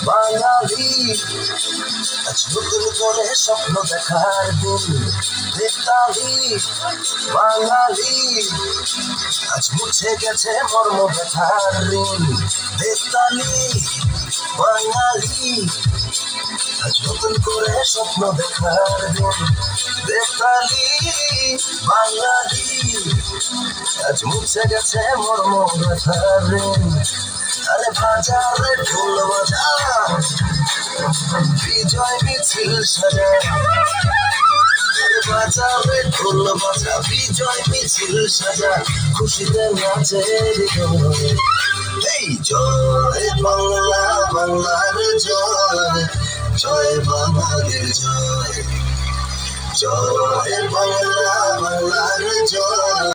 বাঙালি আজ নতুন করে স্বপ্ন দেখার দিন। বেতালি বাঙালি আজ মুছে গেছে মর্ম ব্যথার ঋণ। বেতালি বাঙালি আজ নতুন করে স্বপ্ন দেখার দিন। বেতালি বাঙালি আজ মুছে গেছে মর্ম ব্যথার ঋণ। আরে বাজারে ঢোল বাজা, বিজয় মিছিল সাজা। আরে বাজারে ঢোল বাজা, বিজয় মিছিল সাজা, খুশিতে নাচে হৃদয়। এই জয় বাংলা, বাংলার জয়, জয় বাঙালির জয়। জয় বাংলা, বাংলার জয়।